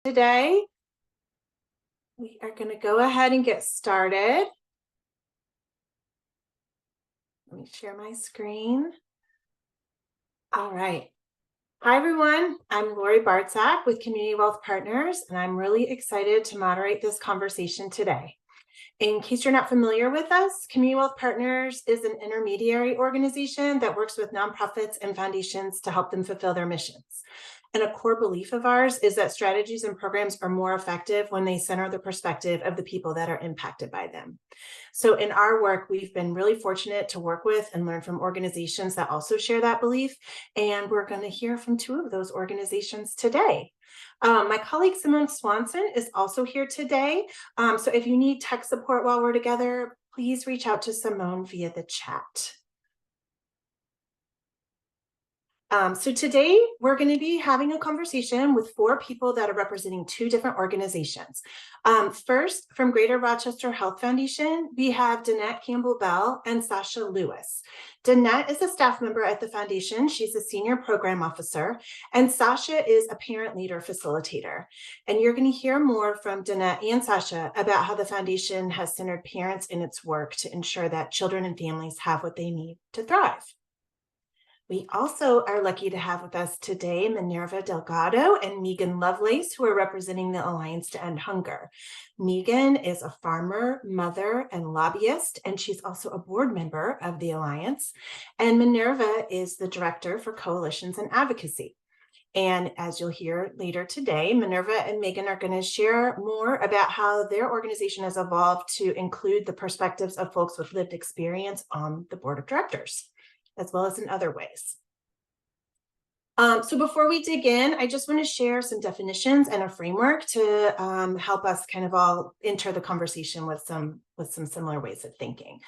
Today, we are going to go ahead and get started. Let me share my screen. All right. Hi, everyone. I'm Lori Bartzak with Community Wealth Partners, and I'm really excited to moderate this conversation today. In case you're not familiar with us, Community Wealth Partners is an intermediary organization that works with nonprofits and foundations to help them fulfill their missions. And a core belief of ours is that strategies and programs are more effective when they center the perspective of the people that are impacted by them. So in our work, we've been really fortunate to work with and learn from organizations that also share that belief. And we're going to hear from two of those organizations today. My colleague Simone Swanson is also here today. So if you need tech support while we're together, please reach out to Simone via the chat. So today we're going to be having a conversation with four people that are representing two different organizations. First, from Greater Rochester Health Foundation, we have Danette Campbell-Bell and Sasha Lewis. Danette is a staff member at the foundation. She's a senior program officer, and Sasha is a parent leader facilitator. And you're going to hear more from Danette and Sasha about how the foundation has centered parents in its work to ensure that children and families have what they need to thrive. We also are lucky to have with us today Minerva Delgado and Megan Lovelace, who are representing the Alliance to End Hunger. Megan is a farmer, mother, and lobbyist, and she's also a board member of the Alliance. And Minerva is the director for coalitions and advocacy. And as you'll hear later today, Minerva and Megan are going to share more about how their organization has evolved to include the perspectives of folks with lived experience on the board of directors, as well as in other ways. So before we dig in, I just want to share some definitions and a framework to help us kind of all enter the conversation with some similar ways of thinking.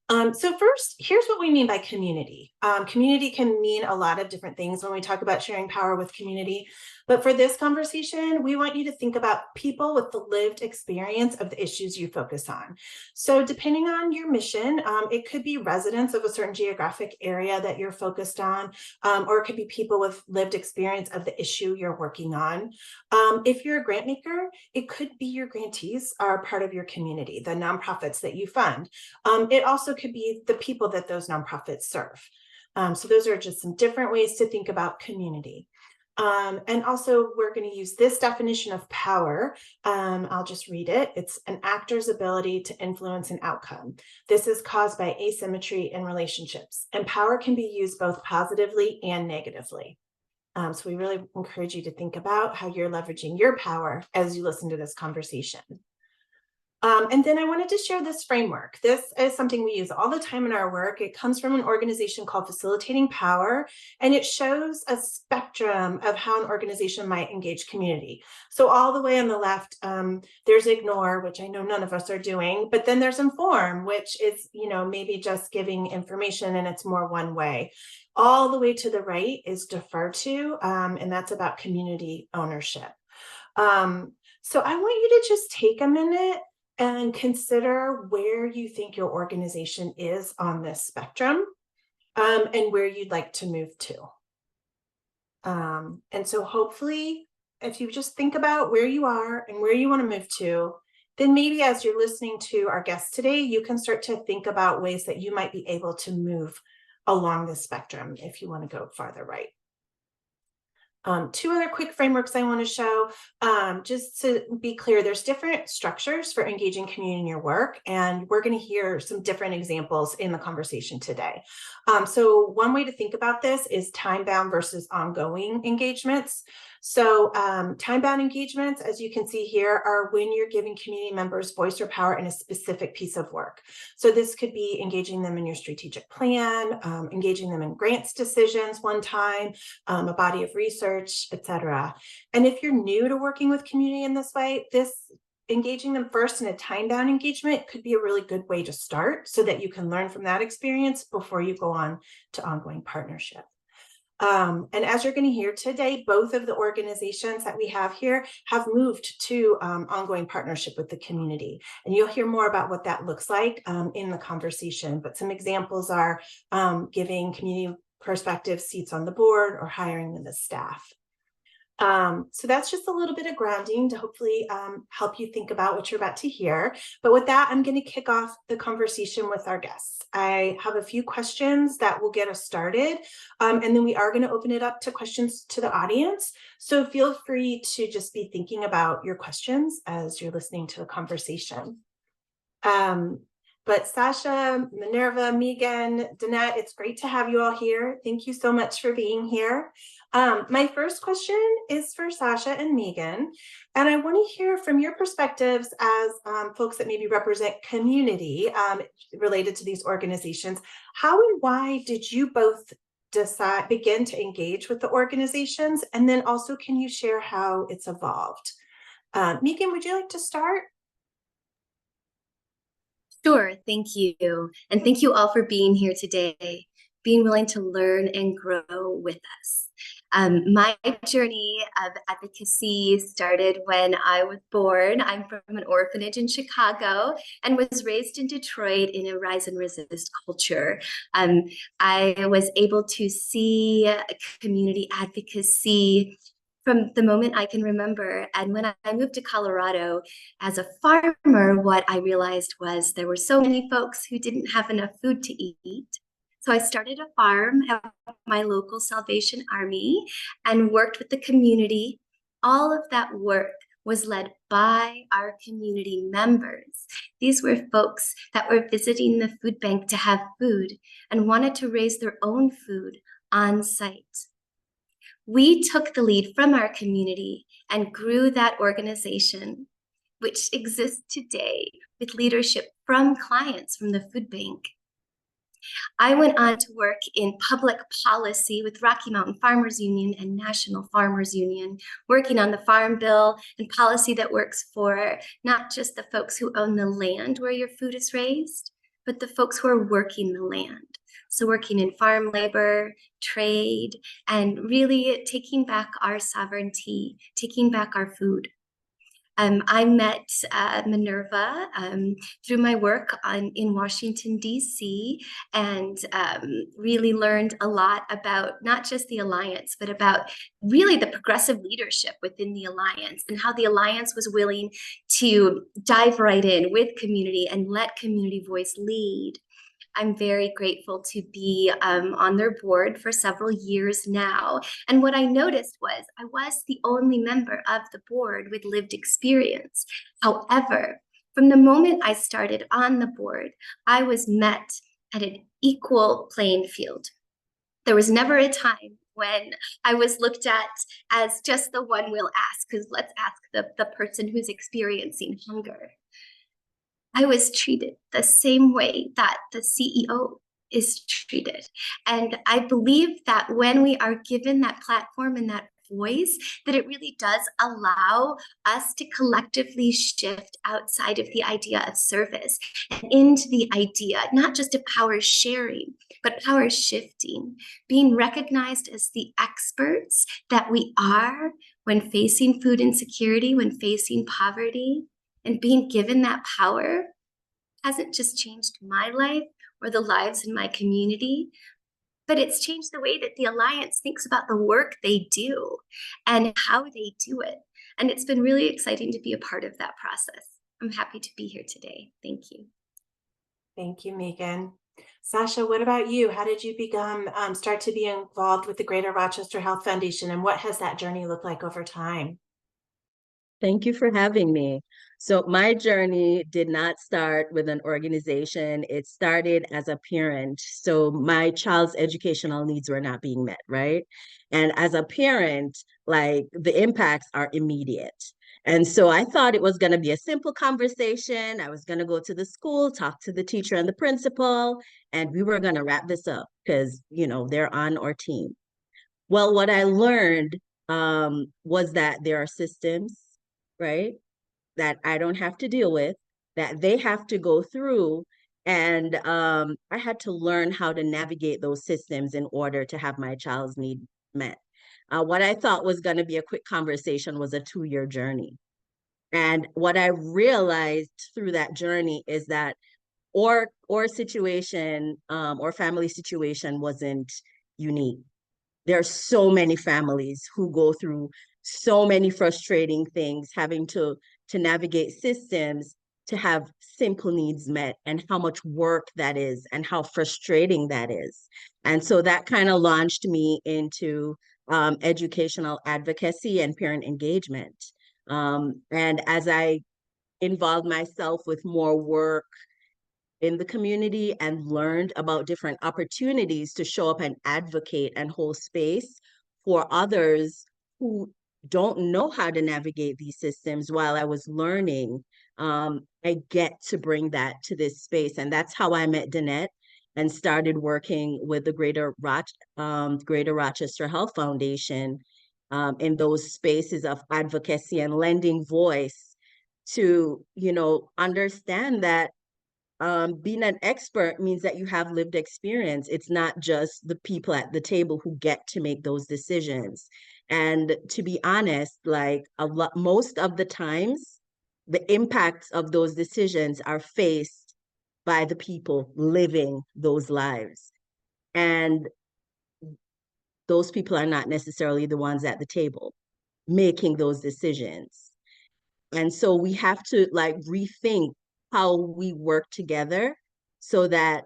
So first, here's what we mean by community. Community can mean a lot of different things when we talk about sharing power with community. But for this conversation, we want you to think about people with the lived experience of the issues you focus on. So depending on your mission, it could be residents of a certain geographic area that you're focused on, or it could be people with lived experience of the issue you're working on. If you're a grant maker, it could be your grantees are part of your community, the nonprofits that you fund. It also could be the people that those nonprofits serve. So those are just some different ways to think about community. And also, we're going to use this definition of power. I'll just read it. It's an actor's ability to influence an outcome. This is caused by asymmetry in relationships, and power can be used both positively and negatively. So we really encourage you to think about how you're leveraging your power as you listen to this conversation. And then I wanted to share this framework. This is something we use all the time in our work. It comes from an organization called Facilitating Power, and it shows a spectrum of how an organization might engage community. So all the way on the left, there's ignore, which I know none of us are doing, but then there's inform, which is, maybe just giving information and it's more one way. All the way to the right is defer to, and that's about community ownership. So I want you to just take a minute and consider where you think your organization is on this spectrum, and where you'd like to move to. And so hopefully, if you just think about where you are and where you want to move to, then maybe as you're listening to our guests today, you can start to think about ways that you might be able to move along the spectrum if you want to go farther right. Two other quick frameworks I want to show, just to be clear, there's different structures for engaging community in your work, and we're going to hear some different examples in the conversation today. So one way to think about this is time-bound versus ongoing engagements. So time-bound engagements, as you can see here, are when you're giving community members voice or power in a specific piece of work. So this could be engaging them in your strategic plan, engaging them in grants decisions one time, a body of research, etc. And if you're new to working with community in this way, engaging them first in a time-bound engagement could be a really good way to start so that you can learn from that experience before you go on to ongoing partnership. And as you're going to hear today, both of the organizations that we have here have moved to ongoing partnership with the community. And you'll hear more about what that looks like in the conversation. But some examples are giving community perspective seats on the board or hiring them as staff. So that's just a little bit of grounding to hopefully help you think about what you're about to hear. But with that, I'm going to kick off the conversation with our guests. I have a few questions that will get us started, and then we are going to open it up to questions to the audience. So feel free to just be thinking about your questions as you're listening to the conversation. But Sasha, Minerva, Megan, Danette, it's great to have you all here. Thank you so much for being here. My first question is for Sasha and Megan, and I want to hear from your perspectives as folks that maybe represent community related to these organizations. How and why did you both begin to engage with the organizations? And then also, can you share how it's evolved? Megan, would you like to start? Sure, thank you. And thank you all for being here today, being willing to learn and grow with us. My journey of advocacy started when I was born. I'm from an orphanage in Chicago and was raised in Detroit in a rise and resist culture. I was able to see community advocacy from the moment I can remember. And when I moved to Colorado as a farmer, what I realized was there were so many folks who didn't have enough food to eat. So I started a farm at my local Salvation Army and worked with the community. All of that work was led by our community members. These were folks that were visiting the food bank to have food and wanted to raise their own food on site. We took the lead from our community and grew that organization, which exists today with leadership from clients from the food bank. I went on to work in public policy with Rocky Mountain Farmers Union and National Farmers Union, working on the Farm Bill and policy that works for not just the folks who own the land where your food is raised, but the folks who are working the land. So working in farm labor, trade, and really taking back our sovereignty, taking back our food. I met Minerva through my work in Washington, D.C., and really learned a lot about not just the Alliance, but about really the progressive leadership within the Alliance and how the Alliance was willing to dive right in with community and let community voice lead. I'm very grateful to be on their board for several years now. And what I noticed was I was the only member of the board with lived experience. However, from the moment I started on the board, I was met at an equal playing field. There was never a time when I was looked at as just the one we'll ask, because let's ask the person who's experiencing hunger. I was treated the same way that the CEO is treated. And I believe that when we are given that platform and that voice, that it really does allow us to collectively shift outside of the idea of service and into the idea, not just of power sharing, but power shifting, being recognized as the experts that we are when facing food insecurity, when facing poverty, and being given that power hasn't just changed my life or the lives in my community, but it's changed the way that the Alliance thinks about the work they do and how they do it. And it's been really exciting to be a part of that process. I'm happy to be here today. Thank you. Thank you, Megan. Sasha, what about you? How did you start to be involved with the Greater Rochester Health Foundation, and what has that journey looked like over time? Thank you for having me. So my journey did not start with an organization. It started as a parent. So my child's educational needs were not being met, right? And as a parent, like the impacts are immediate. And so I thought it was going to be a simple conversation. I was going to go to the school, talk to the teacher and the principal, and we were going to wrap this up because, they're on our team. Well, what I learned was that there are systems, right, that I don't have to deal with, that they have to go through. And I had to learn how to navigate those systems in order to have my child's need met. What I thought was going to be a quick conversation was a 2-year journey. And what I realized through that journey is that or situation or family situation wasn't unique. There are so many families who go through so many frustrating things, having to navigate systems to have simple needs met, and how much work that is and how frustrating that is. And so that kind of launched me into educational advocacy and parent engagement. And as I involved myself with more work in the community and learned about different opportunities to show up and advocate and hold space for others who don't know how to navigate these systems, while I was learning, I get to bring that to this space. And that's how I met Danette and started working with the Greater Rochester Health Foundation in those spaces of advocacy and lending voice to, understand that being an expert means that you have lived experience. It's not just the people at the table who get to make those decisions. And to be honest, like most of the times, the impacts of those decisions are faced by the people living those lives. And those people are not necessarily the ones at the table making those decisions. And so we have to like rethink how we work together so that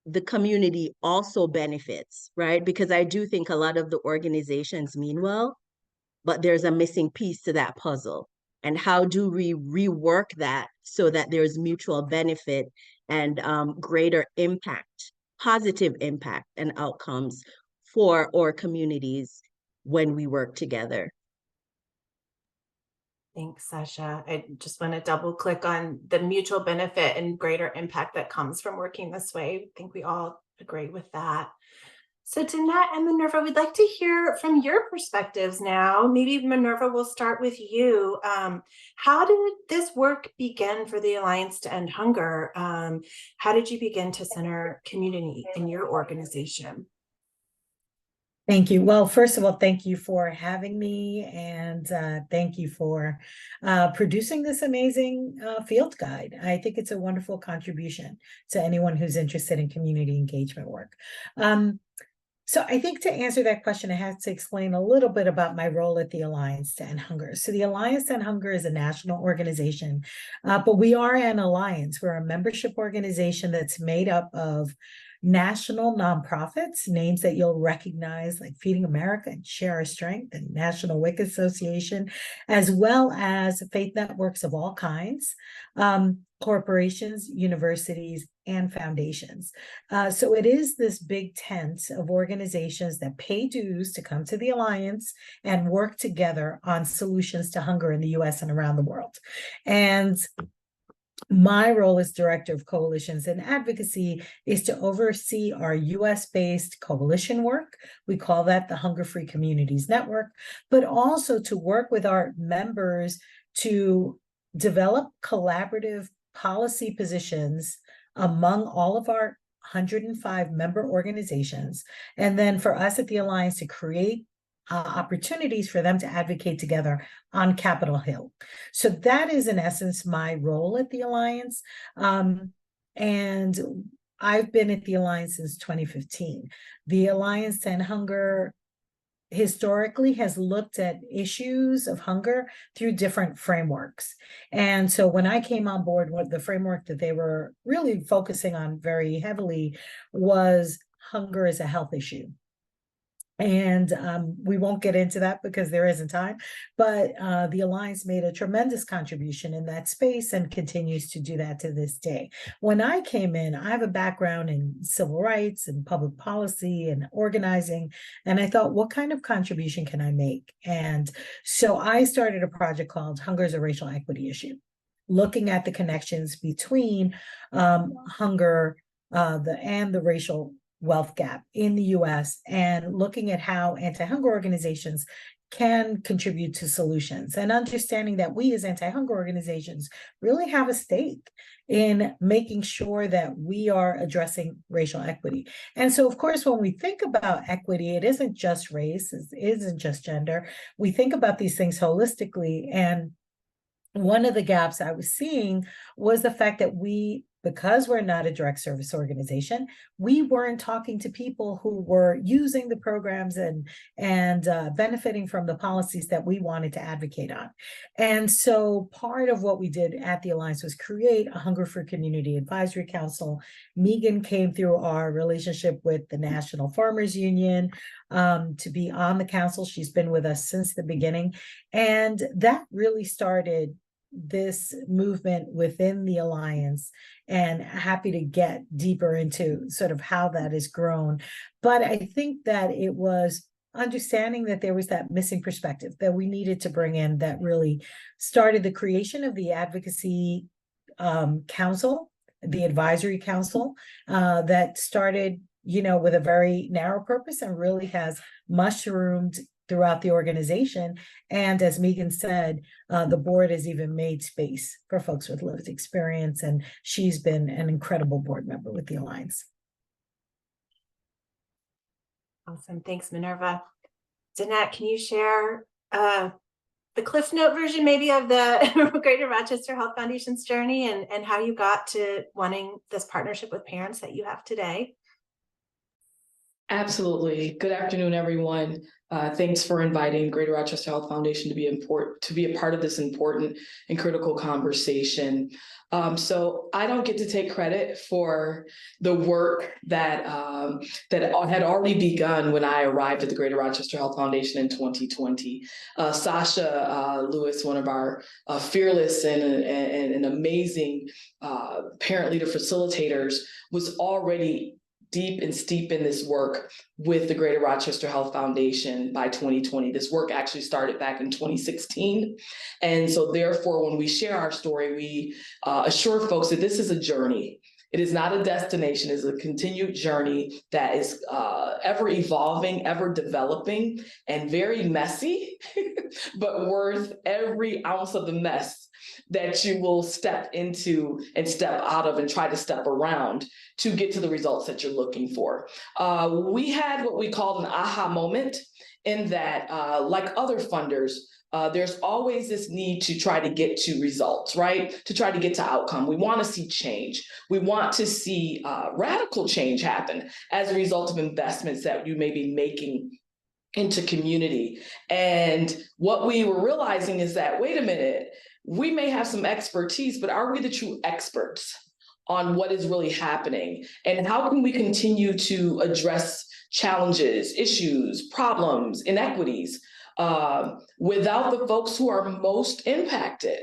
the community also benefits, right? Because I do think a lot of the organizations mean well, but there's a missing piece to that puzzle. And how do we rework that so that there's mutual benefit and greater impact, positive impact and outcomes for our communities when we work together? Thanks, Sasha. I just want to double click on the mutual benefit and greater impact that comes from working this way. I think we all agree with that. So Danette and Minerva, we'd like to hear from your perspectives now. Maybe Minerva, we'll start with you. How did this work begin for the Alliance to End Hunger? How did you begin to center community in your organization? Thank you. Well, first of all, thank you for having me, and thank you for producing this amazing field guide. I think it's a wonderful contribution to anyone who's interested in community engagement work. So I think to answer that question, I have to explain a little bit about my role at the Alliance to End Hunger. So the Alliance to End Hunger is a national organization, but we are an alliance. We're a membership organization that's made up of national nonprofits, names that you'll recognize like Feeding America and Share Our Strength and National WIC Association, as well as faith networks of all kinds, corporations, universities, and foundations. So it is this big tent of organizations that pay dues to come to the Alliance and work together on solutions to hunger in the US and around the world. And my role as Director of Coalitions and Advocacy is to oversee our US-based coalition work. We call that the Hunger Free Communities Network, but also to work with our members to develop collaborative policy positions among all of our 105 member organizations. And then for us at the Alliance to create opportunities for them to advocate together on Capitol Hill. So that is in essence my role at the Alliance. And I've been at the Alliance since 2015. The Alliance to End Hunger historically has looked at issues of hunger through different frameworks. And so when I came on board, what the framework that they were really focusing on very heavily was hunger as a health issue. And we won't get into that because there isn't time, but the Alliance made a tremendous contribution in that space and continues to do that to this day. When I came in, I have a background in civil rights and public policy and organizing, and I thought, what kind of contribution can I make? And so I started a project called Hunger is a Racial Equity Issue, looking at the connections between hunger and the racial wealth gap in the US, and looking at how anti-hunger organizations can contribute to solutions, and understanding that we as anti-hunger organizations really have a stake in making sure that we are addressing racial equity. And so, of course, when we think about equity, it isn't just race, it isn't just gender. We think about these things holistically. And one of the gaps I was seeing was the fact that we because we're not a direct service organization, we weren't talking to people who were using the programs and benefiting from the policies that we wanted to advocate on. And so part of what we did at the Alliance was create a Hunger for Community Advisory Council. Megan came through our relationship with the National Farmers Union to be on the council. She's been with us since the beginning. And that really started this movement within the Alliance, and happy to get deeper into sort of how that has grown. But I think that it was understanding that there was that missing perspective that we needed to bring in that really started the creation of the Advocacy Council, the Advisory Council, that started, with a very narrow purpose and really has mushroomed throughout the organization. And as Megan said, the board has even made space for folks with lived experience, and she's been an incredible board member with the Alliance. Awesome. Thanks, Minerva. Danette, can you share the Cliff Note version maybe of the Greater Rochester Health Foundation's journey and how you got to wanting this partnership with parents that you have today? Absolutely. Good afternoon, everyone. Thanks for inviting Greater Rochester Health Foundation to be a part of this important and critical conversation. So I don't get to take credit for the work that had already begun when I arrived at the Greater Rochester Health Foundation in 2020. Sasha Lewis, one of our fearless and amazing parent leader facilitators, was already deep and steep in this work with the Greater Rochester Health Foundation by 2020. This work actually started back in 2016. And so therefore, when we share our story, we assure folks that this is a journey. It is not a destination, it's a continued journey that is ever evolving, ever developing, and very messy, but worth every ounce of the mess that you will step into and step out of and try to step around to get to the results that you're looking for. We had what we called an aha moment in that, like other funders, there's always this need to try to get to results, right? To try to get to outcome. We want to see change. We want to see radical change happen as a result of investments that you may be making into community. And what we were realizing is that, wait a minute, we may have some expertise, but are we the true experts on what is really happening? And how can we continue to address challenges, issues, problems, inequities without the folks who are most impacted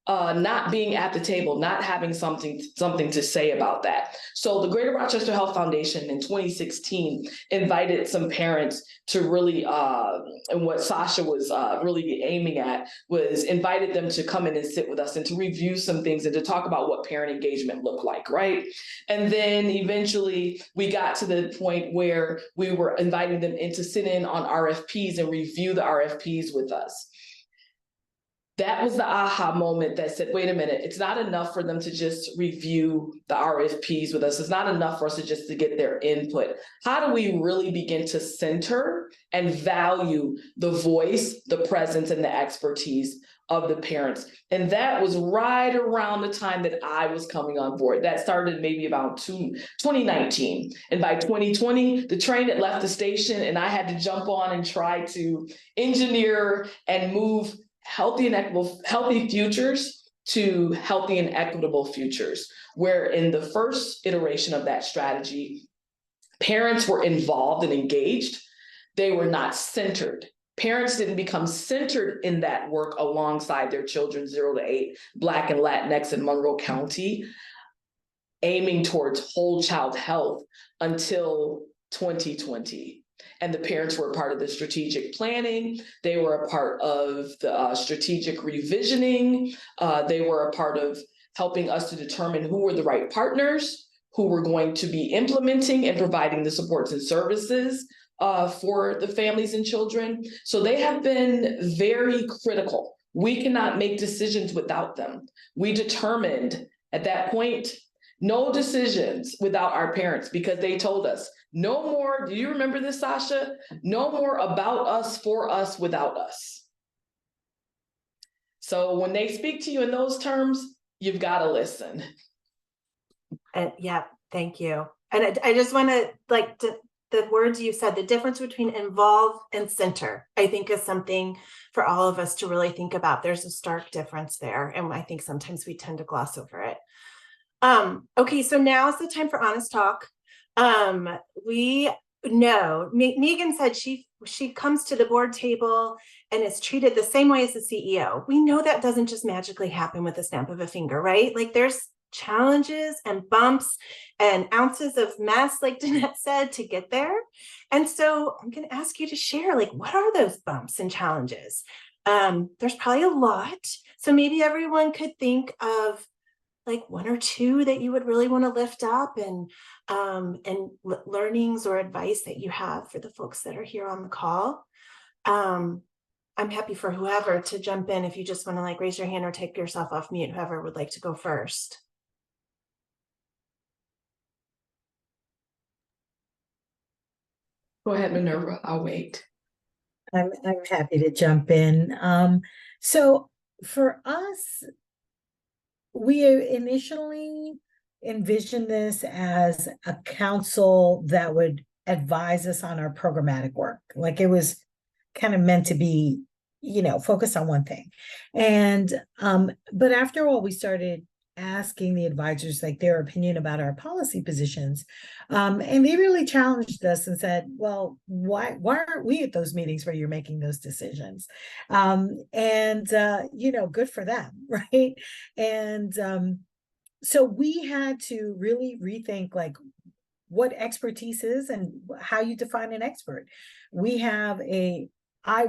not being at the table, not having something to say about that? So the Greater Rochester Health Foundation in 2016 invited some parents to really, and what Sasha was really aiming at was invited them to come in and sit with us and to review some things and to talk about what parent engagement looked like, right? And then eventually we got to the point where we were inviting them in to sit in on RFPs and review the RFPs with us. That was the aha moment that said, wait a minute, it's not enough for them to just review the RFPs with us. It's not enough for us to get their input. How do we really begin to center and value the voice, the presence, and the expertise of the parents? And that was right around the time that I was coming on board. That started maybe about 2019. And by 2020, the train had left the station and I had to jump on and try to engineer and move healthy futures to healthy and equitable futures, where in the first iteration of that strategy, parents were involved and engaged. They were not centered. Parents didn't become centered in that work alongside their children 0 to 8, Black and Latinx in Monroe County, aiming towards whole child health until 2020. And the parents were a part of the strategic planning. They were a part of the strategic revisioning. They were a part of helping us to determine who were the right partners, who were going to be implementing and providing the supports and services for the families and children. So they have been very critical. We cannot make decisions without them. We determined at that point, no decisions without our parents, because they told us, no more, do you remember this, Sasha? No more about us, for us, without us. So when they speak to you in those terms, you've got to listen. And yeah, thank you. And I just want to the words you said, the difference between involve and center, I think is something for all of us to really think about. There's a stark difference there. And I think sometimes we tend to gloss over it. Okay, so now is the time for honest talk. We know Megan said she comes to the board table and is treated the same way as the CEO. We know that doesn't just magically happen with a snap of a finger, right? Like there's challenges and bumps and ounces of mess, like Danette said, to get there. And so I'm going to ask you to share, like, what are those bumps and challenges? There's probably a lot. So maybe everyone could think of like one or two that you would really want to lift up, and learnings or advice that you have for the folks that are here on the call. I'm happy for whoever to jump in if you just want to like raise your hand or take yourself off mute, whoever would like to go first. Go ahead, Minerva. I'll wait. I'm happy to jump in. So for us, we initially envisioned this as a council that would advise us on our programmatic work. Like it was kind of meant to be, focused on one thing. And but after all, we started asking the advisors like their opinion about our policy positions. And they really challenged us and said, well, why aren't we at those meetings where you're making those decisions? Good for them, right? And so we had to really rethink like what expertise is and how you define an expert. We have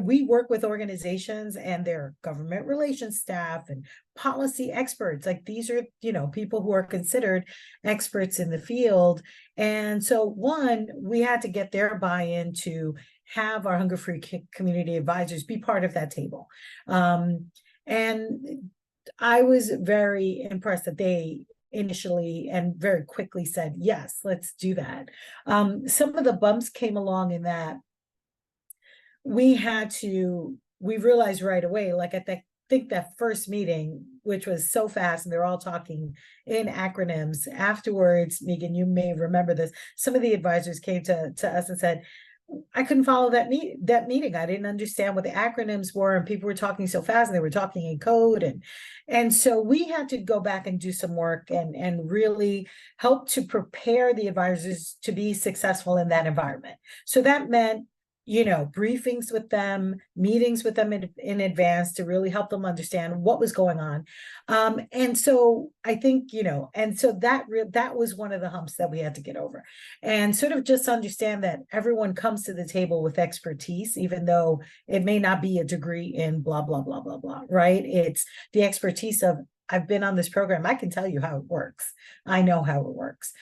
we work with organizations and their government relations staff and policy experts. Like these are, people who are considered experts in the field. And so one, we had to get their buy-in to have our Hunger-Free community advisors be part of that table. And I was very impressed that they initially and very quickly said, yes, let's do that. Some of the bumps came along in that we realized right away, like I think that first meeting, which was so fast and they're all talking in acronyms. Afterwards, Megan, you may remember this, some of the advisors came to us and said, I couldn't follow that meeting. I didn't understand what the acronyms were, and people were talking so fast and they were talking in code. And so we had to go back and do some work and really help to prepare the advisors to be successful in that environment. So that meant, briefings with them, meetings with them in advance to really help them understand what was going on. And so I think, and so that was one of the humps that we had to get over, and sort of just understand that everyone comes to the table with expertise, even though it may not be a degree in blah, blah, blah, blah, blah, right? It's the expertise of, I've been on this program. I can tell you how it works. I know how it works.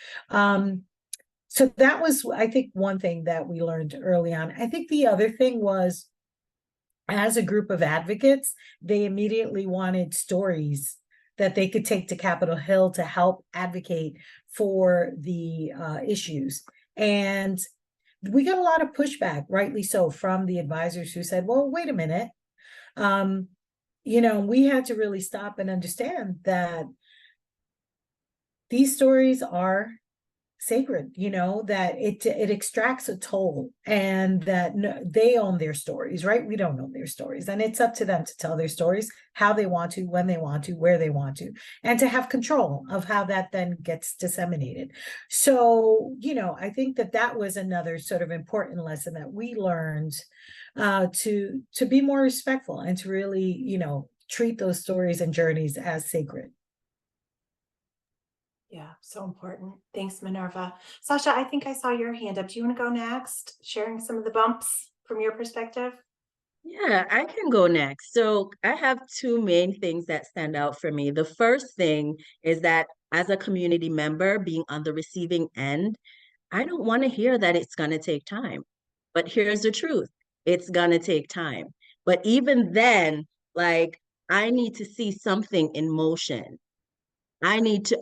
So that was, I think, one thing that we learned early on. I think the other thing was, as a group of advocates, they immediately wanted stories that they could take to Capitol Hill to help advocate for the issues. And we got a lot of pushback, rightly so, from the advisors who said, well, wait a minute. We had to really stop and understand that these stories are sacred, that it extracts a toll, and that they own their stories, right? We don't own their stories, and it's up to them to tell their stories how they want to, when they want to, where they want to, and to have control of how that then gets disseminated. So, I think that was another sort of important lesson that we learned, to be more respectful and to really, treat those stories and journeys as sacred. Yeah, so important. Thanks, Minerva. Sasha, I think I saw your hand up. Do you want to go next, sharing some of the bumps from your perspective? Yeah, I can go next. So I have two main things that stand out for me. The first thing is that as a community member, being on the receiving end, I don't want to hear that it's going to take time. But here's the truth. It's going to take time. But even then, like, I need to see something in motion. I need to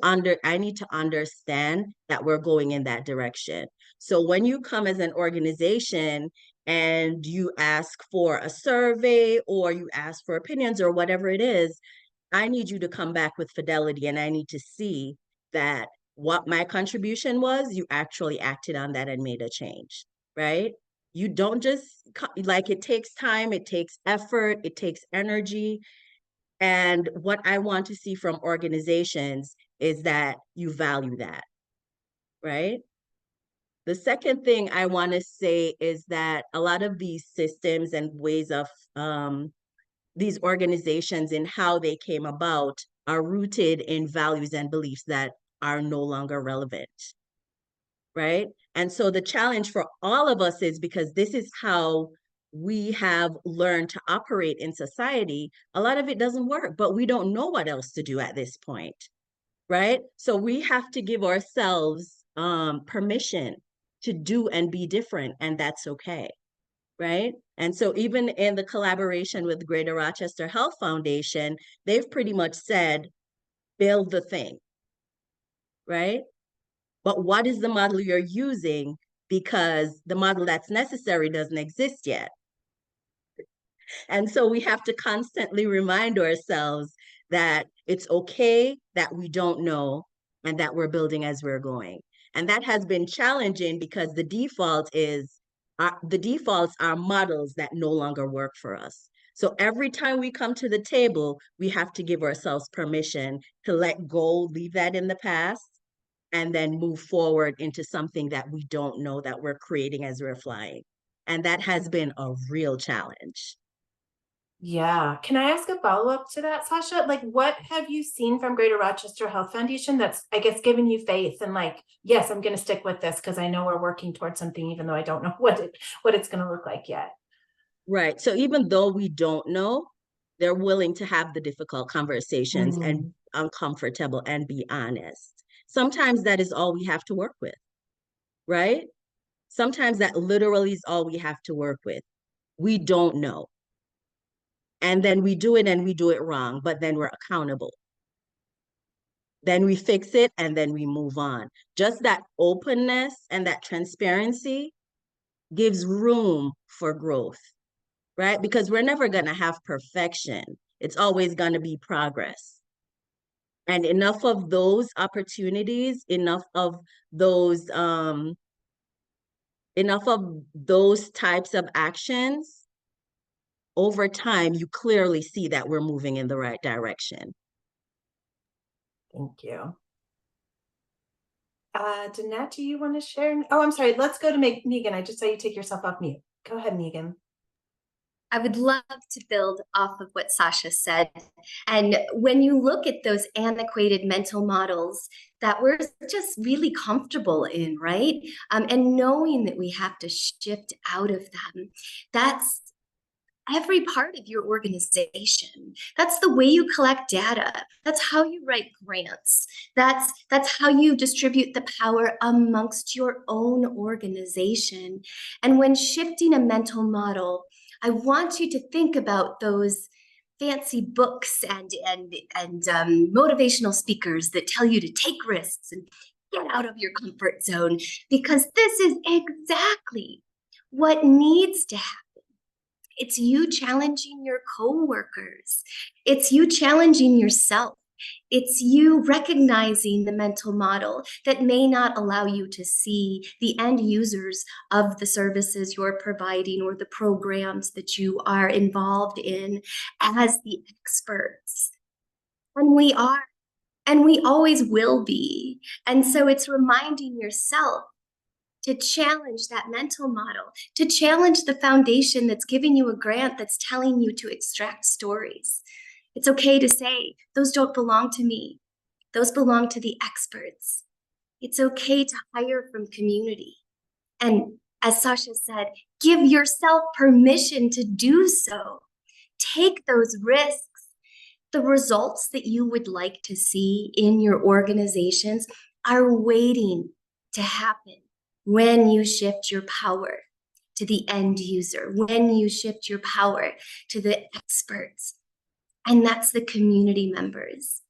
understand that we're going in that direction. So when you come as an organization and you ask for a survey or you ask for opinions or whatever it is, I need you to come back with fidelity, and I need to see that what my contribution was, you actually acted on that and made a change, right? You don't just, like, it takes time, it takes effort, it takes energy. And what I want to see from organizations is that you value that, right? The second thing I want to say is that a lot of these systems and ways of these organizations and how they came about are rooted in values and beliefs that are no longer relevant, right? And so the challenge for all of us is, because this is how we have learned to operate in society, a lot of it doesn't work, but we don't know what else to do at this point, right? So we have to give ourselves permission to do and be different, and that's okay, right? And so even in the collaboration with Greater Rochester Health Foundation, they've pretty much said, build the thing, right? But what is the model you're using? Because the model that's necessary doesn't exist yet. And so we have to constantly remind ourselves that it's okay that we don't know and that we're building as we're going. And that has been challenging because the defaults are models that no longer work for us. So every time we come to the table, we have to give ourselves permission to let go, leave that in the past, and then move forward into something that we don't know that we're creating as we're flying. And that has been a real challenge. Yeah. Can I ask a follow-up to that, Sasha? Like, what have you seen from Greater Rochester Health Foundation that's, I guess, given you faith and like, yes, I'm going to stick with this because I know we're working towards something, even though I don't know what it's going to look like yet. Right. So even though we don't know, they're willing to have the difficult conversations and uncomfortable and be honest. Sometimes that is all we have to work with, right? Sometimes that literally is all we have to work with. We don't know. And then we do it and we do it wrong, but then we're accountable. Then we fix it and then we move on. Just that openness and that transparency gives room for growth, right? Because we're never going to have perfection. It's always going to be progress. And enough of those opportunities, enough of those types of actions, over time, you clearly see that we're moving in the right direction. Thank you. Danette, do you want to share? Oh, I'm sorry. Let's go to Megan. I just saw you take yourself off mute. Go ahead, Megan. I would love to build off of what Sasha said. And when you look at those antiquated mental models that we're just really comfortable in, right? And knowing that we have to shift out of them, that's every part of your organization. That's the way you collect data. That's how you write grants. That's how you distribute the power amongst your own organization. And when shifting a mental model, I want you to think about those fancy books and motivational speakers that tell you to take risks and get out of your comfort zone, because this is exactly what needs to happen. It's you challenging your coworkers. It's you challenging yourself. It's you recognizing the mental model that may not allow you to see the end users of the services you're providing or the programs that you are involved in as the experts. And we are, and we always will be. And so it's reminding yourself to challenge that mental model, to challenge the foundation that's giving you a grant that's telling you to extract stories. It's okay to say, those don't belong to me. Those belong to the experts. It's okay to hire from community. And as Sasha said, give yourself permission to do so. Take those risks. The results that you would like to see in your organizations are waiting to happen when you shift your power to the end user, when you shift your power to the experts. And that's the community members.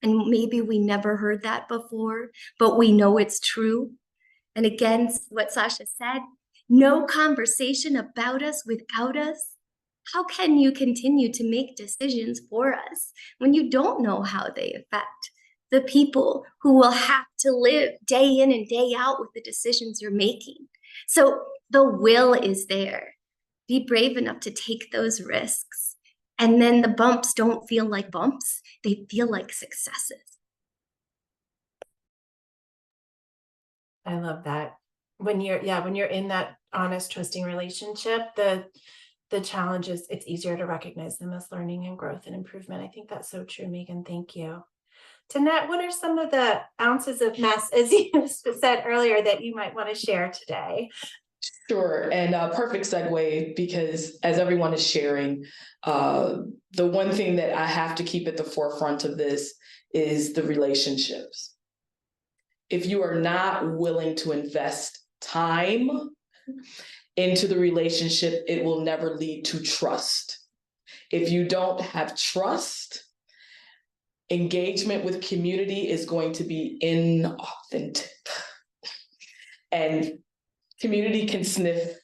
And maybe we never heard that before, but we know it's true. And again, what Sasha said, no conversation about us without us. How can you continue to make decisions for us when you don't know how they affect the people who will have to live day in and day out with the decisions you're making. So the will is there. Be brave enough to take those risks. And then the bumps don't feel like bumps, they feel like successes. I love that. When you're in that honest, trusting relationship, the challenge is it's easier to recognize them as learning and growth and improvement. I think that's so true, Megan. Thank you. Danette, what are some of the ounces of mess, as you said earlier, that you might want to share today? Sure, and perfect segue, because as everyone is sharing, the one thing that I have to keep at the forefront of this is the relationships. If you are not willing to invest time into the relationship, it will never lead to trust. If you don't have trust, engagement with community is going to be inauthentic. And community can sniff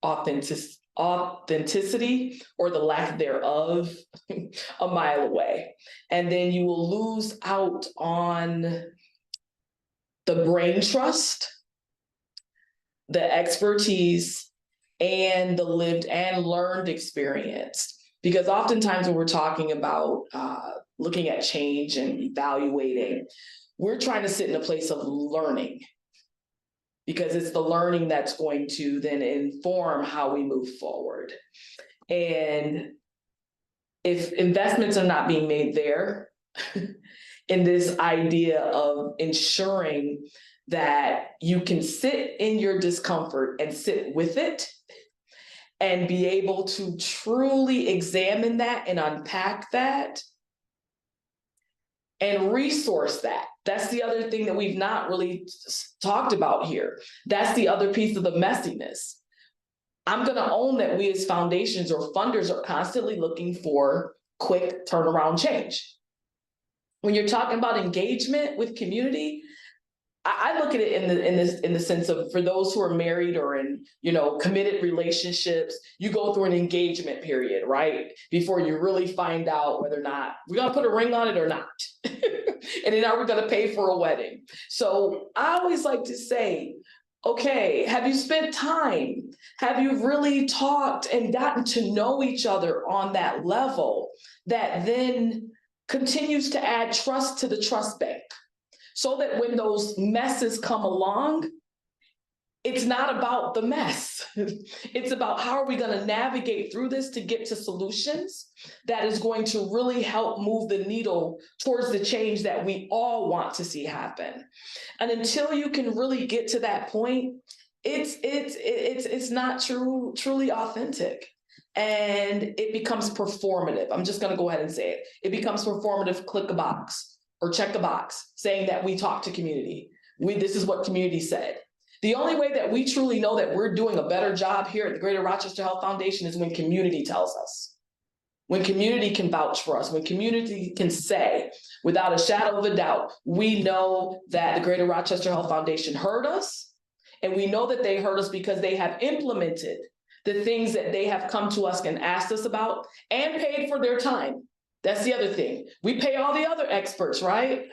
authenticity or the lack thereof a mile away. And then you will lose out on the brain trust, the expertise, and the lived and learned experience. Because oftentimes when we're talking about looking at change and evaluating, we're trying to sit in a place of learning, because it's the learning that's going to then inform how we move forward. And if investments are not being made there, in this idea of ensuring that you can sit in your discomfort and sit with it and be able to truly examine that and unpack that and resource that. That's the other thing that we've not really talked about here. That's the other piece of the messiness. I'm going to own that we as foundations or funders are constantly looking for quick turnaround change. When you're talking about engagement with community, I look at it in the sense of, for those who are married or in, committed relationships, you go through an engagement period, right? Before you really find out whether or not we're going to put a ring on it or not. And then are we going to pay for a wedding? So I always like to say, okay, have you spent time? Have you really talked and gotten to know each other on that level that then continues to add trust to the trust bank? So that when those messes come along, it's not about the mess. It's about how are we going to navigate through this to get to solutions that is going to really help move the needle towards the change that we all want to see happen. And until you can really get to that point, it's not truly authentic. And it becomes performative. I'm just going to go ahead and say it. It becomes performative, click a box or check a box saying that we talk to community. This is what community said. The only way that we truly know that we're doing a better job here at the Greater Rochester Health Foundation is when community tells us. When community can vouch for us, when community can say, without a shadow of a doubt, we know that the Greater Rochester Health Foundation heard us, and we know that they heard us because they have implemented the things that they have come to us and asked us about and paid for their time. That's the other thing. We pay all the other experts, right?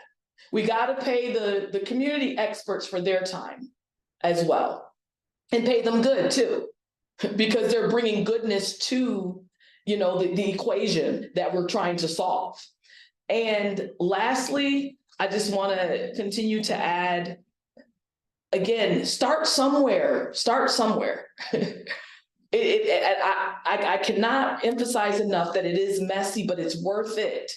We got to pay the community experts for their time as well, and pay them good too, because they're bringing goodness to, the equation that we're trying to solve. And lastly, I just want to continue to add, again, start somewhere. I cannot emphasize enough that it is messy, but it's worth it.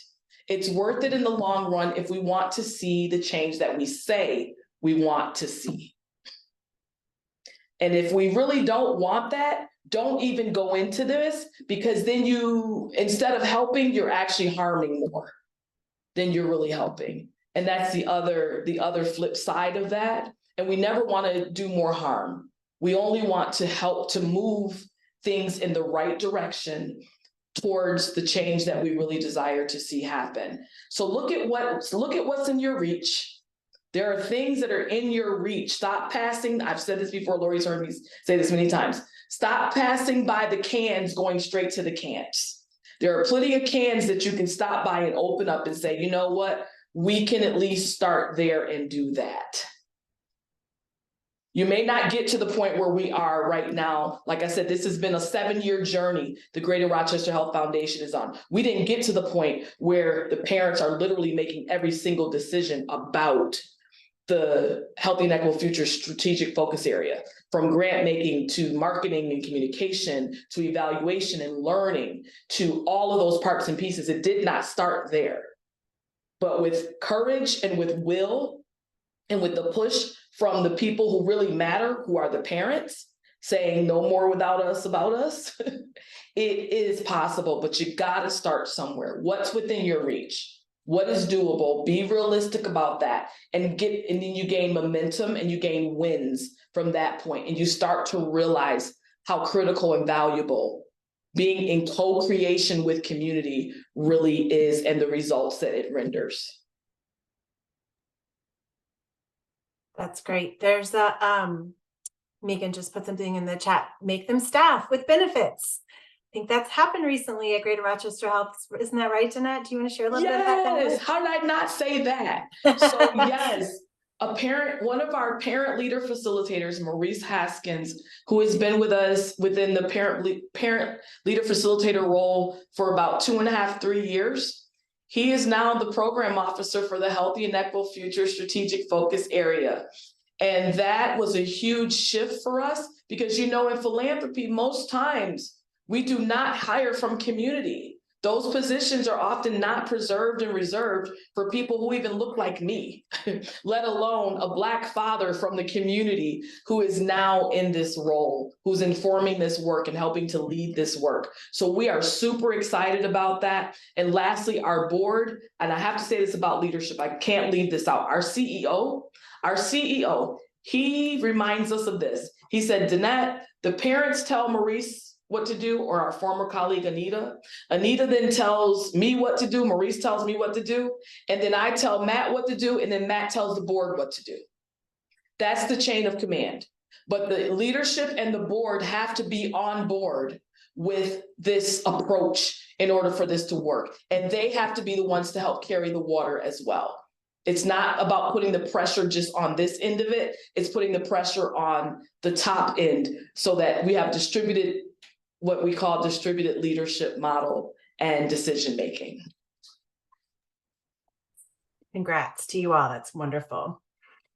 It's worth it in the long run if we want to see the change that we say we want to see. And if we really don't want that, don't even go into this, because then instead of helping, you're actually harming more than you're really helping. And that's the other flip side of that. And we never want to do more harm. We only want to help to move things in the right direction towards the change that we really desire to see happen. So look at what's in your reach. There are things that are in your reach. Stop passing. I've said this before. Lori's heard me say this many times. Stop passing by the cans, going straight to the cans. There are plenty of cans that you can stop by and open up and say, you know what? we can at least start there and do that. You may not get to the point where we are right now. Like I said, this has been a 7-year journey the Greater Rochester Health Foundation is on. We didn't get to the point where the parents are literally making every single decision about the Healthy and Equitable Future strategic focus area, from grant making to marketing and communication to evaluation and learning to all of those parts and pieces. It did not start there. But with courage and with will and with the push from the people who really matter, who are the parents, saying no more without us about us, it is possible, but you gotta start somewhere. What's within your reach? What is doable? Be realistic about that, and then you gain momentum and you gain wins from that point, and you start to realize how critical and valuable being in co-creation with community really is, and the results that it renders. That's great. There's a Megan just put something in the chat. Make them staff with benefits. I think that's happened recently at Greater Rochester Health. Isn't that right, Danette? Do you want to share a little bit about that? Yes. How did I not say that? So yes, one of our parent leader facilitators, Maurice Haskins, who has been with us within the parent leader facilitator role for about 2.5, 3 years. He is now the program officer for the Healthy and Equitable Future strategic focus area. And that was a huge shift for us because, in philanthropy, most times we do not hire from community. Those positions are often not preserved and reserved for people who even look like me, let alone a Black father from the community who is now in this role, who's informing this work and helping to lead this work. So we are super excited about that. And lastly, our board, and I have to say this about leadership, I can't leave this out. Our CEO, he reminds us of this. He said, Danette, the parents tell Maurice what to do, or our former colleague, Anita. Anita then tells me what to do, Maurice tells me what to do, and then I tell Matt what to do, and then Matt tells the board what to do. That's the chain of command. But the leadership and the board have to be on board with this approach in order for this to work. And they have to be the ones to help carry the water as well. It's not about putting the pressure just on this end of it. It's putting the pressure on the top end so that we have what we call distributed leadership model and decision-making. Congrats to you all. That's wonderful.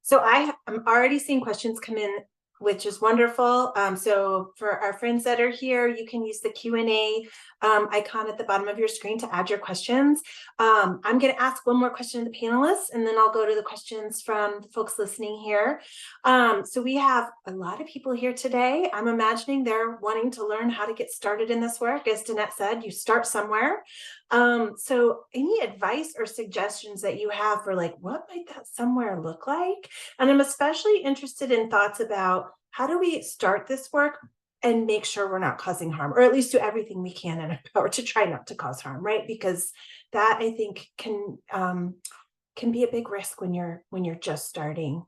So I'm already seeing questions come in, which is wonderful. So for our friends that are here, you can use the Q&A icon at the bottom of your screen to add your questions. I'm going to ask one more question to the panelists, and then I'll go to the questions from the folks listening here. So we have a lot of people here today. I'm imagining they're wanting to learn how to get started in this work. As Danette said, you start somewhere. So any advice or suggestions that you have for what might that somewhere look like? And I'm especially interested in thoughts about how do we start this work and make sure we're not causing harm, or at least do everything we can in our power to try not to cause harm, right? Because that, I think, can be a big risk when you're just starting.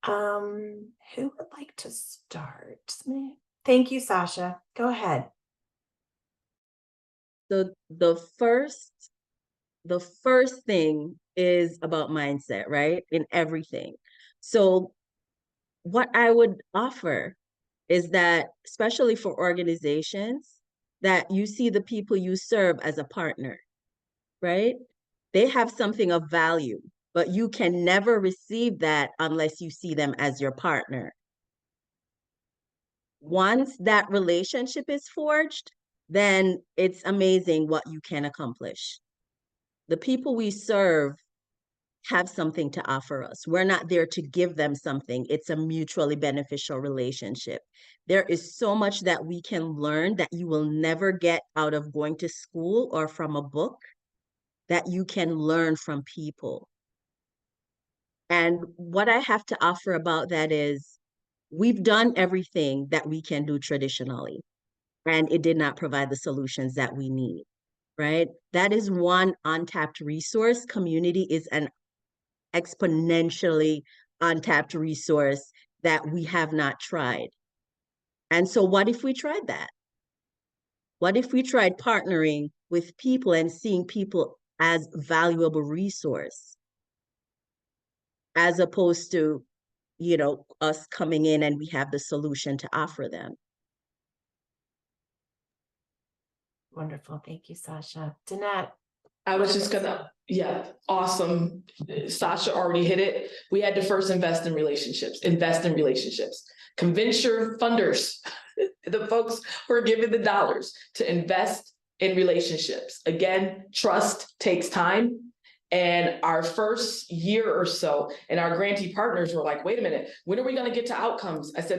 Who would like to start? Thank you, Sasha. Go ahead. The first thing is about mindset, right? In everything. So what I would offer is that, especially for organizations, that you see the people you serve as a partner, right? They have something of value, but you can never receive that unless you see them as your partner. Once that relationship is forged, then it's amazing what you can accomplish. The people we serve have something to offer us. We're not there to give them something. It's a mutually beneficial relationship. There is so much that we can learn that you will never get out of going to school or from a book, that you can learn from people. And what I have to offer about that is we've done everything that we can do traditionally, and it did not provide the solutions that we need, right? That is one untapped resource. Community is an exponentially untapped resource that we have not tried. And so what if we tried that? What if we tried partnering with people and seeing people as valuable resource as opposed to, us coming in and we have the solution to offer them. Wonderful. Thank you, Sasha. Danette. I was just gonna, yeah, awesome. Sasha already hit it. We had to first invest in relationships. Convince your funders, the folks who are giving the dollars, to invest in relationships. Again, trust takes time. And our first year or so, and our grantee partners were like, wait a minute, when are we going to get to outcomes? I said,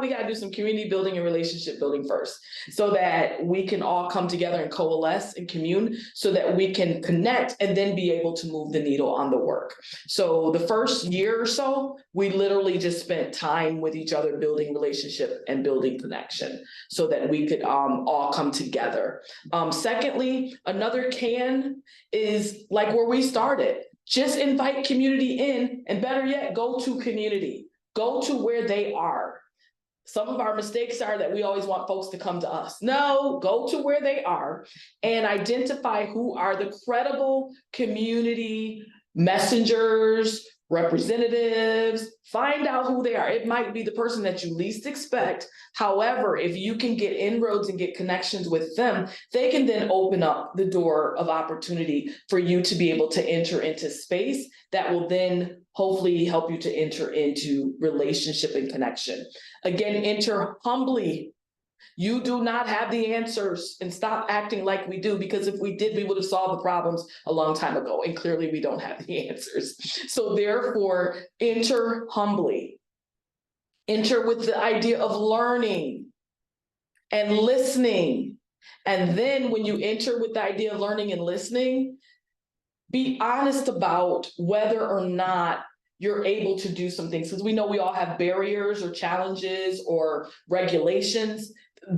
we got to do some community building and relationship building first, so that we can all come together and coalesce and commune, so that we can connect and then be able to move the needle on the work. So the first year or so, we literally just spent time with each other, building relationship and building connection, so that we could all come together. Secondly, another can is like where we started. Just invite community in, and better yet, go to community. Go to where they are. Some of our mistakes are that we always want folks to come to us. No, go to where they are and identify who are the credible community messengers, representatives. Find out who they are. It might be the person that you least expect. However, if you can get inroads and get connections with them, they can then open up the door of opportunity for you to be able to enter into space that will then hopefully help you to enter into relationship and connection. Again, enter humbly. You do not have the answers, and stop acting like we do, because if we did, we would have solved the problems a long time ago, and clearly we don't have the answers. So therefore, enter humbly. Enter with the idea of learning and listening. And then when you enter with the idea of learning and listening, be honest about whether or not you're able to do some things, because we know we all have barriers or challenges or regulations,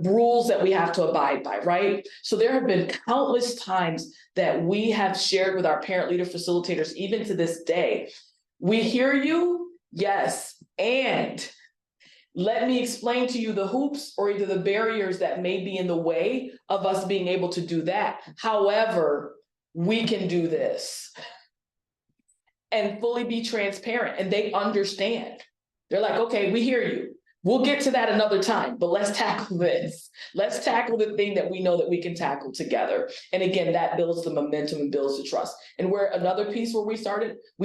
rules that we have to abide by, right? So there have been countless times that we have shared with our parent leader facilitators, even to this day. We hear you, yes, and let me explain to you the hoops or either the barriers that may be in the way of us being able to do that. However, we can do this. And fully be transparent, and they understand. They're like, okay, we hear you. We'll get to that another time, but let's tackle this. Let's tackle the thing that we know that we can tackle together. And again, that builds the momentum and builds the trust. And where another piece where we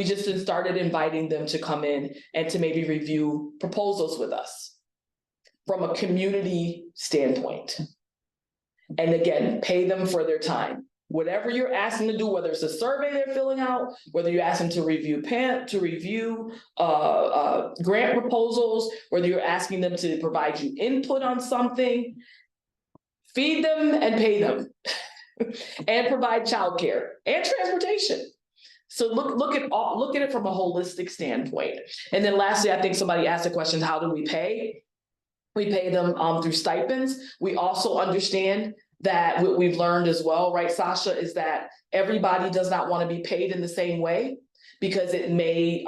just started inviting them to come in and to maybe review proposals with us from a community standpoint. And again, pay them for their time. Whatever you're asking to do, whether it's a survey they're filling out, whether you ask them to review grant proposals, whether you're asking them to provide you input on something, feed them and pay them, and provide childcare and transportation. So look at it from a holistic standpoint. And then lastly, I think somebody asked the question, how do we pay? We pay them through stipends. We also understand that what we've learned as well, right, Sasha, is that everybody does not want to be paid in the same way, because it may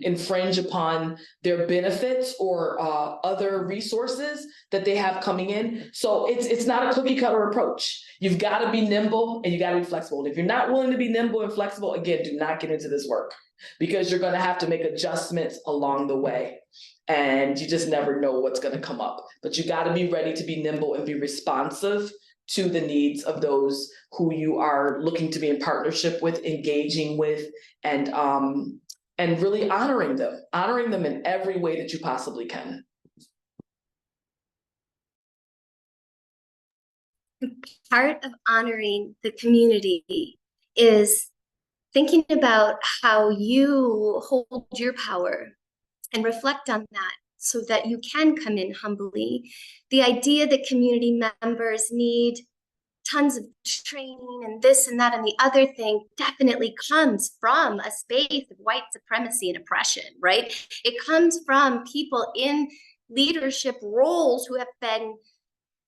infringe upon their benefits or other resources that they have coming in. So it's not a cookie cutter approach. You've got to be nimble and you got to be flexible. And if you're not willing to be nimble and flexible, again, do not get into this work, because you're going to have to make adjustments along the way. And you just never know what's going to come up. But you got to be ready to be nimble and be responsive to the needs of those who you are looking to be in partnership with, engaging with, and really honoring them in every way that you possibly can. Part of honoring the community is thinking about how you hold your power and reflect on that, so that you can come in humbly. The idea that community members need tons of training and this and that and the other thing definitely comes from a space of white supremacy and oppression, right? It comes from people in leadership roles who have been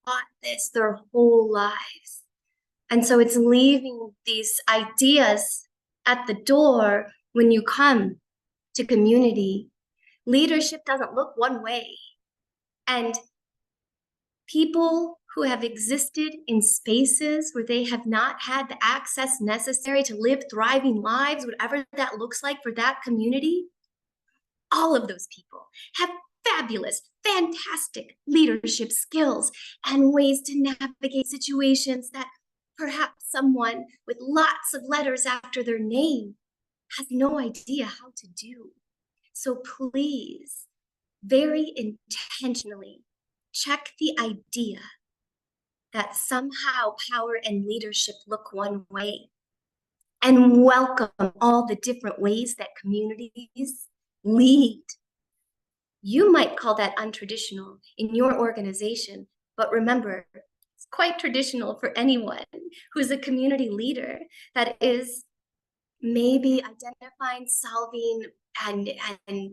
taught this their whole lives. And so it's leaving these ideas at the door when you come to community. Leadership doesn't look one way. And people who have existed in spaces where they have not had the access necessary to live thriving lives, whatever that looks like for that community, All of those people have fabulous, fantastic leadership skills and ways to navigate situations that perhaps someone with lots of letters after their name has no idea how to do. So please, very intentionally, check the idea that somehow power and leadership look one way, and welcome all the different ways that communities lead. You might call that untraditional in your organization, but remember, it's quite traditional for anyone who's a community leader that is maybe identifying, solving, and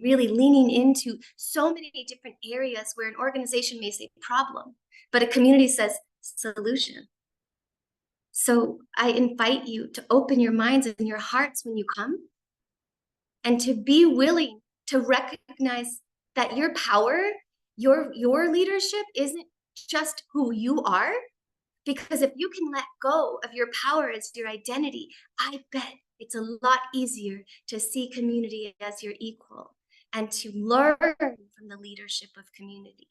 really leaning into so many different areas where an organization may say problem, but a community says solution. So I invite you to open your minds and your hearts when you come, and to be willing to recognize that your power, your leadership isn't just who you are. Because if you can let go of your power as your identity, I bet it's a lot easier to see community as your equal and to learn from the leadership of community.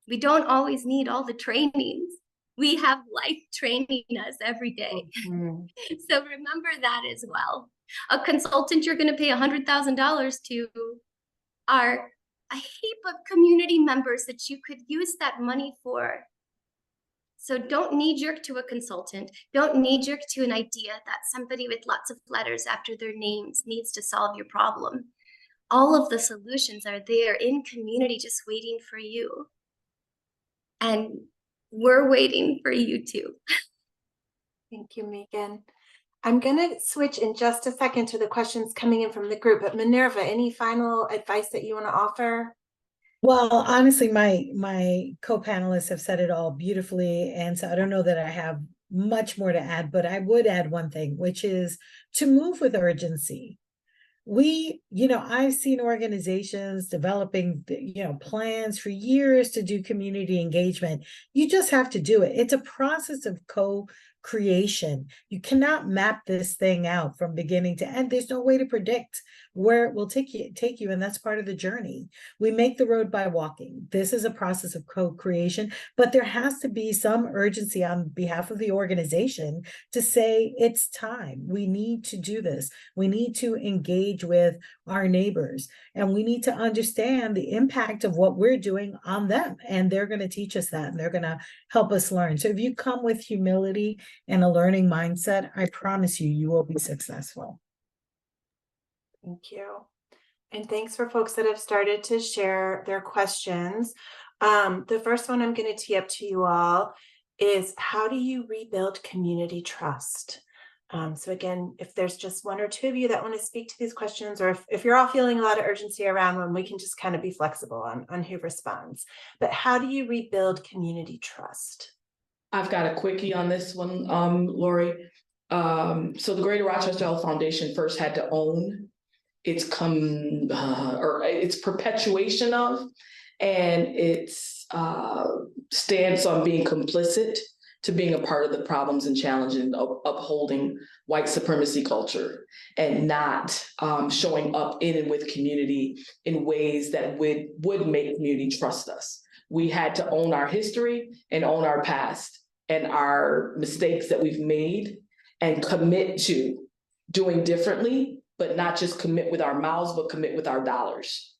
We don't always need all the trainings. We have life training us every day. Mhm. So remember that as well. A consultant you're going to pay $100,000 to are a heap of community members that you could use that money for. So don't knee-jerk to a consultant. Don't knee-jerk to an idea that somebody with lots of letters after their names needs to solve your problem. All of the solutions are there in community, just waiting for you. And we're waiting for you too. Thank you, Megan. I'm going to switch in just a second to the questions coming in from the group, but Minerva, any final advice that you want to offer? Well, honestly, my co-panelists have said it all beautifully, and so I don't know that I have much more to add, but I would add one thing, which is to move with urgency. I've seen organizations developing, plans for years to do community engagement. You just have to do it. It's a process of co-creation. You cannot map this thing out from beginning to end. There's no way to predict where it will take you, and that's part of the journey. We make the road by walking. This is a process of co-creation, but there has to be some urgency on behalf of the organization to say it's time. We need to do this. We need to engage with our neighbors, and we need to understand the impact of what we're doing on them, and they're going to teach us that, and they're going to help us learn. So if you come with humility and a learning mindset, I promise you will be successful. Thank you. And thanks for folks that have started to share their questions. The first one I'm going to tee up to you all is, how do you rebuild community trust? So again, if there's just one or two of you that want to speak to these questions, or if you're all feeling a lot of urgency around one, we can just kind of be flexible on who responds. But how do you rebuild community trust? I've got a quickie on this one, Lori. So the Greater Rochester Health Foundation first had to own its its perpetuation of, and its stance on being complicit to being a part of the problems and challenges of upholding white supremacy culture, and not showing up in and with community in ways that would make community trust us. We had to own our history and own our past and our mistakes that we've made, and commit to doing differently, but not just commit with our mouths, but commit with our dollars.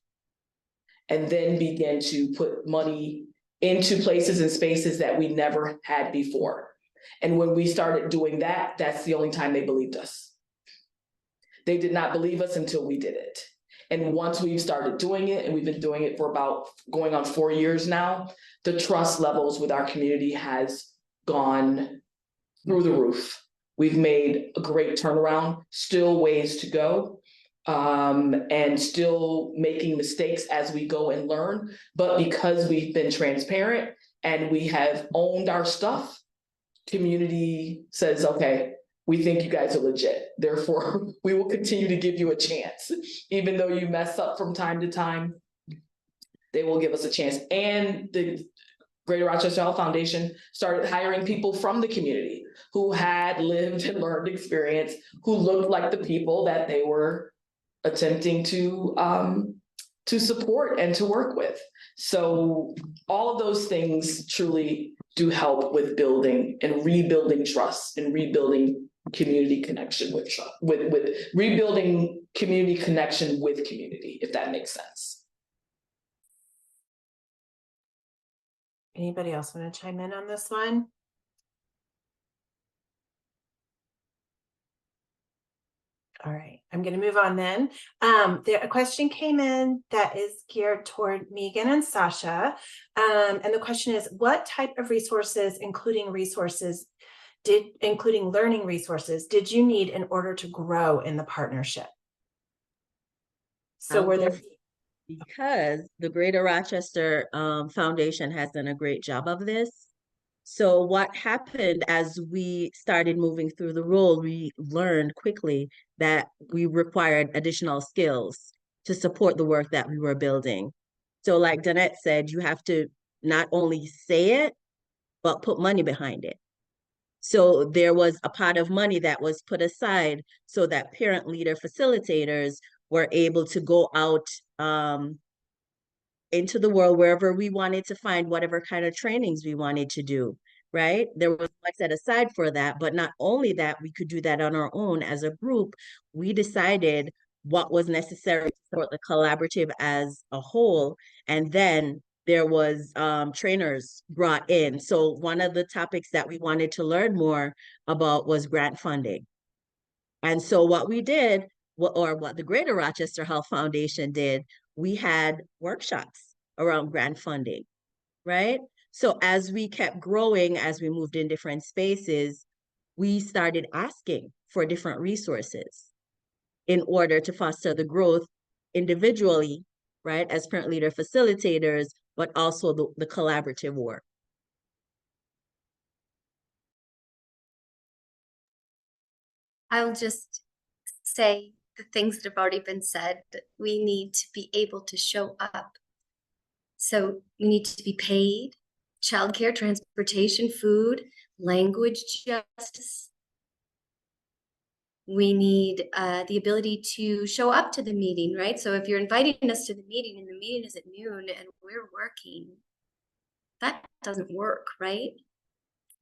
And then begin to put money into places and spaces that we never had before. And when we started doing that, that's the only time they believed us. They did not believe us until we did it. And once we've started doing it, and we've been doing it for about going on 4 years now, the trust levels with our community has gone through the roof. We've made a great turnaround, still ways to go, and still making mistakes as we go and learn. But because we've been transparent and we have owned our stuff, community says, okay, we think you guys are legit. Therefore, we will continue to give you a chance. Even though you mess up from time to time, they will give us a chance. And the Greater Rochester Health Foundation started hiring people from the community who had lived and learned experience, who looked like the people that they were attempting to to support and to work with. So all of those things truly do help with building and rebuilding trust and rebuilding community connection with trust, with rebuilding community connection with community, if that makes sense. Anybody else want to chime in on this one? All right, I'm going to move on then. A question came in that is geared toward Megan and Sasha. And the question is, what type of resources, including learning resources, did you need in order to grow in the partnership? So were there... Because the Greater Rochester Foundation has done a great job of this. So what happened as we started moving through the role, we learned quickly that we required additional skills to support the work that we were building. So like Danette said, you have to not only say it, but put money behind it. So there was a pot of money that was put aside so that parent leader facilitators were able to go out into the world wherever we wanted to find whatever kind of trainings we wanted to do, right? There was money set aside for that, but not only that, we could do that on our own as a group. We decided what was necessary to support the collaborative as a whole, and then there was trainers brought in. So one of the topics that we wanted to learn more about was grant funding. And so what we did, or what the Greater Rochester Health Foundation did, we had workshops around grant funding, right? So as we kept growing, as we moved in different spaces, we started asking for different resources in order to foster the growth individually, right, as parent leader facilitators, but also the collaborative work. I'll just say the things that have already been said. We need to be able to show up. So we need to be paid, childcare, transportation, food, language justice. We need the ability to show up to the meeting, right? So if you're inviting us to the meeting and the meeting is at noon and we're working, that doesn't work, right?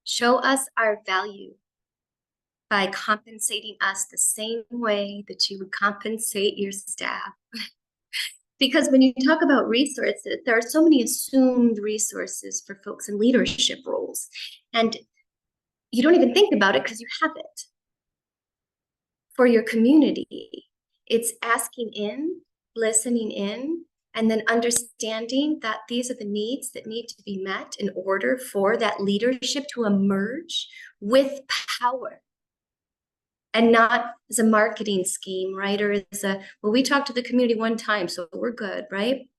Show us our value by compensating us the same way that you would compensate your staff. Because when you talk about resources, there are so many assumed resources for folks in leadership roles. And you don't even think about it because you have it. For your community, it's asking in, listening in, and then understanding that these are the needs that need to be met in order for that leadership to emerge with power. And not as a marketing scheme, right? Or as a, well, we talked to the community one time, so we're good, right?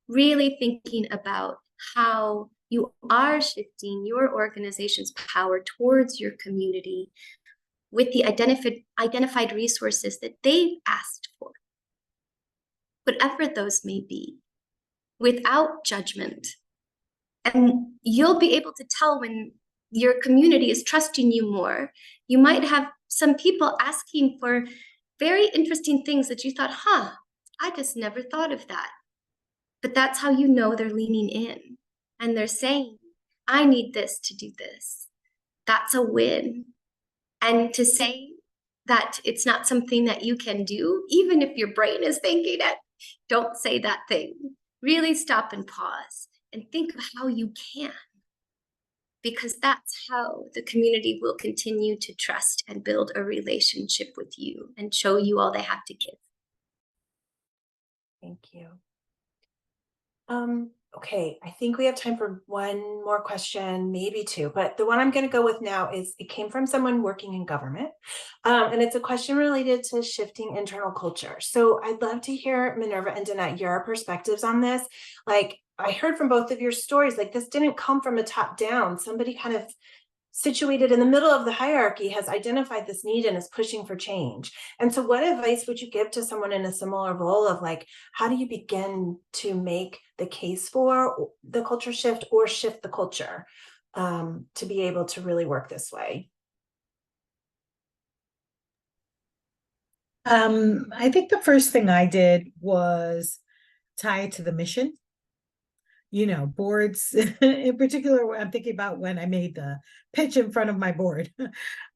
Really thinking about how you are shifting your organization's power towards your community with the identified resources that they've asked for, whatever those may be, without judgment. And you'll be able to tell when your community is trusting you more. You might have some people asking for very interesting things that you thought, I just never thought of that. But that's how you know they're leaning in and they're saying, I need this to do this. That's a win. And to say that it's not something that you can do, even if your brain is thinking it, don't say that thing. Really stop and pause and think of how you can. Because that's how the community will continue to trust and build a relationship with you and show you all they have to give. Thank you. Okay, I think we have time for one more question, maybe two, but the one I'm going to go with now is, it came from someone working in government, and it's a question related to shifting internal culture. So I'd love to hear, Minerva and Danette, your perspectives on this. Like, I heard from both of your stories, like this didn't come from a top down. Somebody kind of situated in the middle of the hierarchy has identified this need and is pushing for change. And so what advice would you give to someone in a similar role of like, how do you begin to make the case for the culture shift or shift the culture to be able to really work this way? I think the first thing I did was tie it to the mission. You know, boards in particular, I'm thinking about when I made the pitch in front of my board,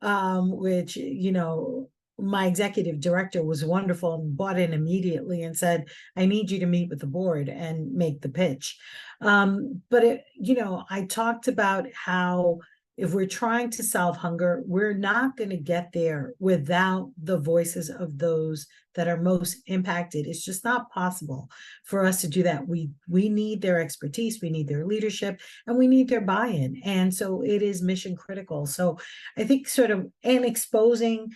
which, you know, my executive director was wonderful and bought in immediately and said, I need you to meet with the board and make the pitch. But it, you know, I talked about how if we're trying to solve hunger, we're not going to get there without the voices of those that are most impacted. It's just not possible for us to do that. We need their expertise, we need their leadership, and we need their buy-in. And so it is mission critical. So I think sort of, and exposing,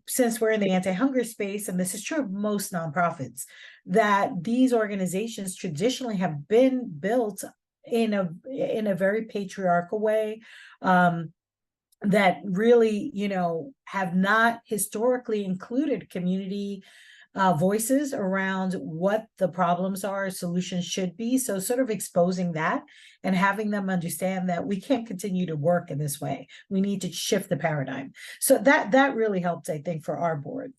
since we're in the anti-hunger space, and this is true of most nonprofits, that these organizations traditionally have been built in a very patriarchal way, that really, you know, have not historically included community voices around what the problems are, solutions should be. So sort of exposing that and having them understand that we can't continue to work in this way. We need to shift the paradigm. So that really helped, I think, for our board.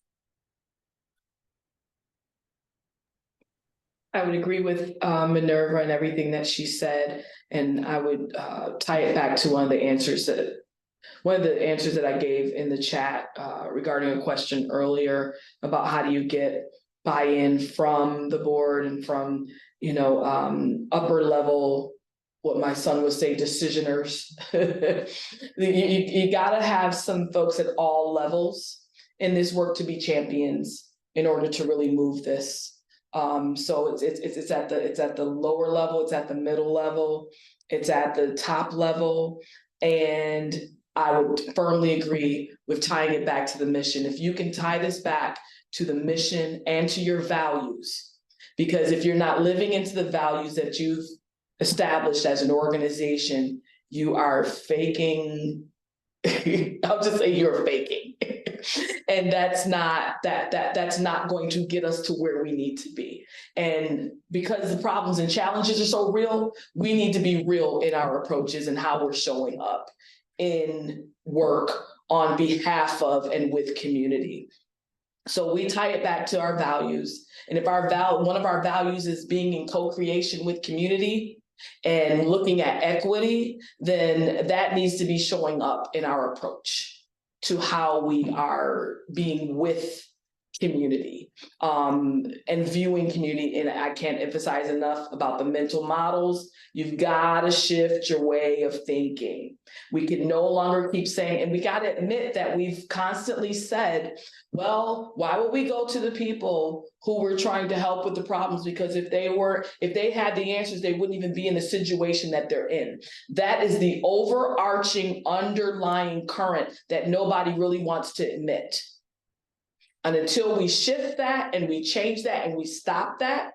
I would agree with Minerva and everything that she said, and I would tie it back to one of the answers that I gave in the chat regarding a question earlier about how do you get buy-in from the board and from, you know, upper level, what my son would say, decisioners. You got to have some folks at all levels in this work to be champions in order to really move this. So it's at the lower level, it's at the middle level, it's at the top level, and I would firmly agree with tying it back to the mission. If you can tie this back to the mission and to your values, because if you're not living into the values that you've established as an organization, you are faking. I'll just say you're faking. And that's not going to get us to where we need to be. And because the problems and challenges are so real, we need to be real in our approaches and how we're showing up in work on behalf of and with community. So we tie it back to our values. And if one of our values is being in co-creation with community and looking at equity, then that needs to be showing up in our approach to how we are being with community and viewing community. And I can't emphasize enough about the mental models. You've got to shift your way of thinking. We can no longer keep saying, and we got to admit that we've constantly said, well, why would we go to the people who we're trying to help with the problems? Because if they had the answers, they wouldn't even be in the situation that they're in. That is the overarching underlying current that nobody really wants to admit. And until we shift that and we change that and we stop that,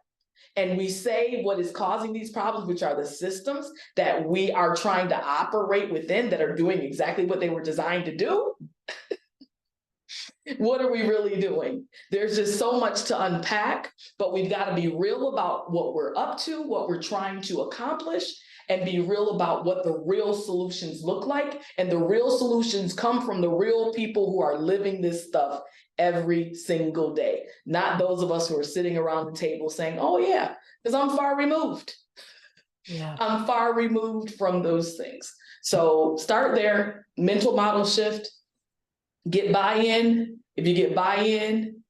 and we say what is causing these problems, which are the systems that we are trying to operate within that are doing exactly what they were designed to do, what are we really doing? There's just so much to unpack, but we've got to be real about what we're up to, what we're trying to accomplish, and be real about what the real solutions look like. And the real solutions come from the real people who are living this stuff every single day, not those of us who are sitting around the table saying, oh yeah, because I'm far removed. Yeah, I'm far removed from those things. So start there, mental model shift, get buy-in. If you get buy-in,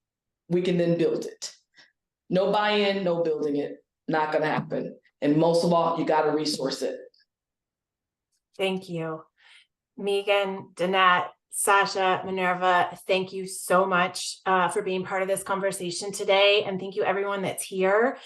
we can then build it. No buy-in, no building it, not gonna happen. And most of all, you gotta resource it. Thank you. Megan, Danette, Sasha, Minerva, thank you so much for being part of this conversation today. And thank you everyone that's here.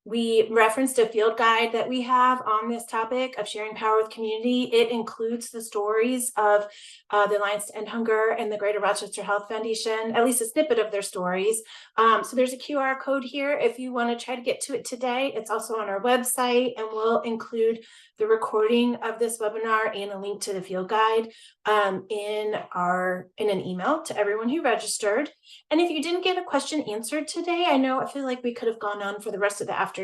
We referenced a field guide that we have on this topic of sharing power with community. It includes the stories of the Alliance to End Hunger and the Greater Rochester Health Foundation, at least a snippet of their stories. So there's a QR code here if you want to try to get to it today. It's also on our website, and we'll include the recording of this webinar and a link to the field guide in an email to everyone who registered. And if you didn't get a question answered today, I feel like we could have gone on for the rest of the afternoon.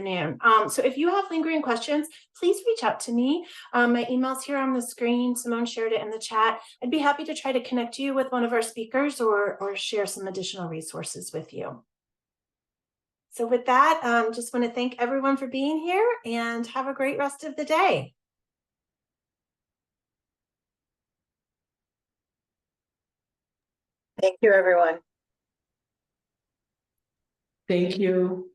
So if you have lingering questions, please reach out to me. My email's here on the screen. Simone shared it in the chat. I'd be happy to try to connect you with one of our speakers or share some additional resources with you. So with that, just want to thank everyone for being here and have a great rest of the day. Thank you, everyone. Thank you.